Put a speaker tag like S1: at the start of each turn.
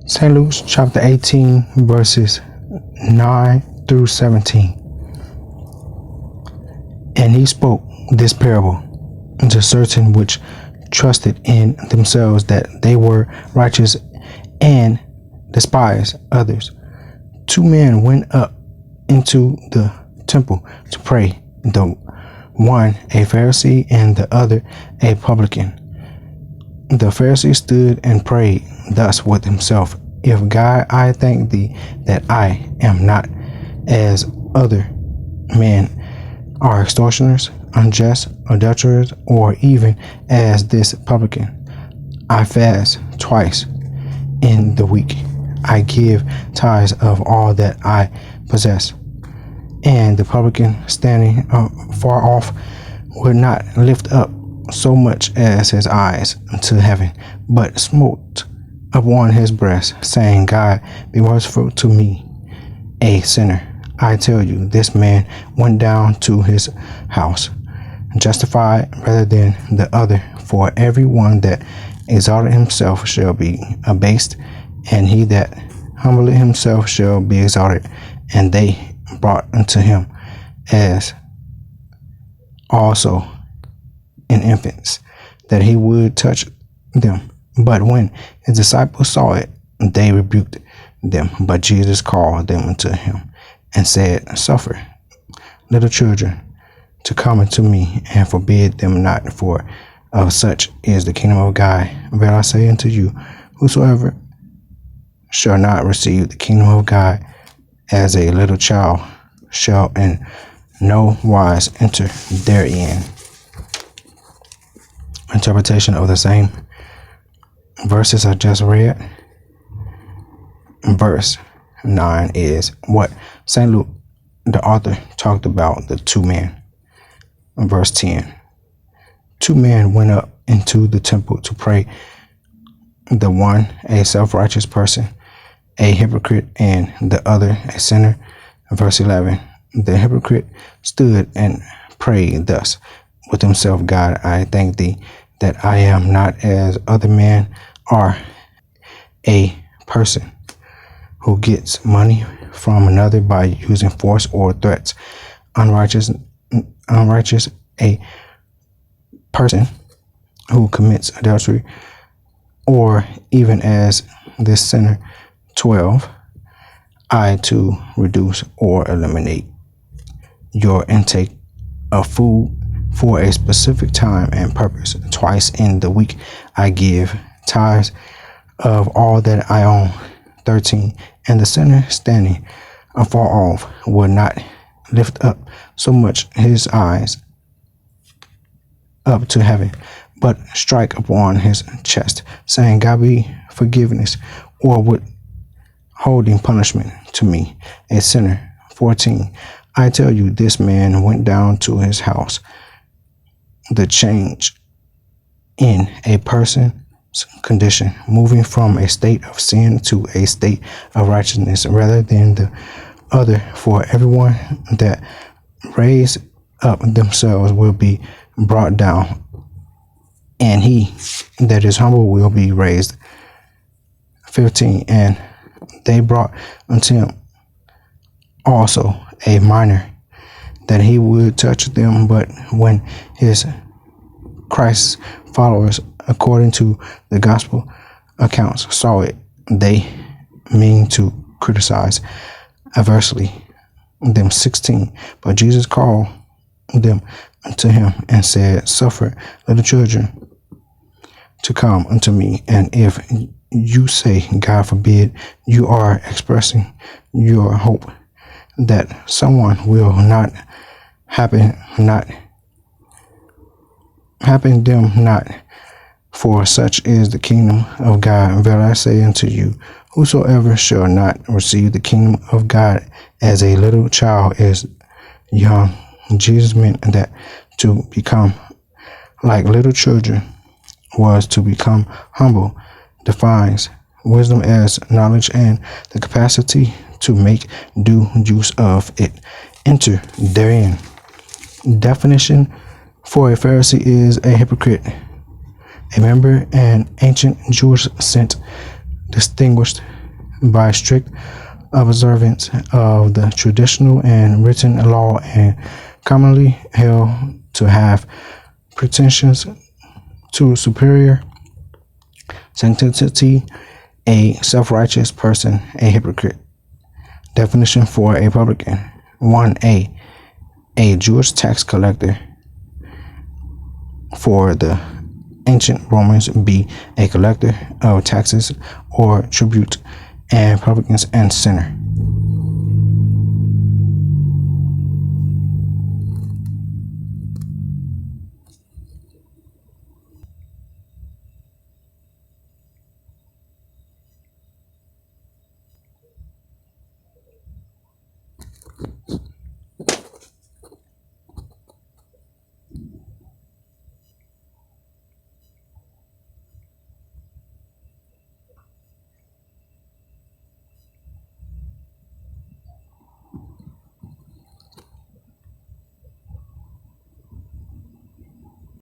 S1: St. Luke chapter 18, verses 9 through 17. And he spoke this parable to certain which trusted in themselves that they were righteous and despised others. 2 men went up into the temple to pray, the one a Pharisee and the other a publican. The Pharisee stood and prayed thus with himself, If God, I thank thee that I am not as other men are extortioners, unjust, adulterers, or even as this publican. I fast twice in the week. I give tithes of all that I possess. And the publican, standing far off, would not lift up so much as his eyes to heaven, but smote upon his breast, saying, God, be merciful to me, a sinner. I tell you, this man went down to his house justified rather than the other. For every one that exalted himself shall be abased, and he that humbled himself shall be exalted. And they brought unto him as also in infants, that he would touch them. But when his disciples saw it, they rebuked them. But Jesus called them unto him and said, Suffer little children to come unto me, and forbid them not, for of such is the kingdom of God. But I say unto you, whosoever shall not receive the kingdom of God as a little child shall in no wise enter therein. Interpretation of the same verses I just read. Verse 9 is what St. Luke, the author, talked about the 2 men. Verse 10. 2 men went up into the temple to pray, the one a self-righteous person, a hypocrite, and the other a sinner. Verse 11. The hypocrite stood and prayed thus with himself, God, I thank thee that I am not as other men are, a person who gets money from another by using force or threats, unrighteous, a person who commits adultery, or even as this sinner. 12. I to reduce or eliminate your intake of food for a specific time and purpose. Twice in the week I give tithes of all that I own. 13. And the sinner, standing afar off, would not lift up so much his eyes up to heaven, but strike upon his chest, saying, God be forgiveness, or withholding punishment to me, a sinner. 14. I tell you, this man went down to his house. The change in a person's condition, moving from a state of sin to a state of righteousness rather than the other. For everyone that raise up themselves will be brought down, and he that is humble will be raised. 15. And they brought unto him also a minor, that he would touch them. But when his Christ's followers, according to the gospel accounts, saw it, they mean to criticize adversely them. 16. But Jesus called them unto him and said, Suffer little children to come unto me, and if you say, God forbid, you are expressing your hope that someone will not happen them not, for such is the kingdom of God. Verily I say unto you, whosoever shall not receive the kingdom of God as a little child is young. Jesus meant that to become like little children was to become humble. Defines wisdom as knowledge and the capacity to make due use of it. Enter therein. Definition for a Pharisee is a hypocrite. A member in ancient Jewish sense, distinguished by strict observance of the traditional and written law, and commonly held to have pretensions to superior sanctity, a self-righteous person, a hypocrite. Definition for a publican: 1a, a Jewish tax collector for the ancient Romans; b, a collector of taxes or tribute, and publicans and sinner.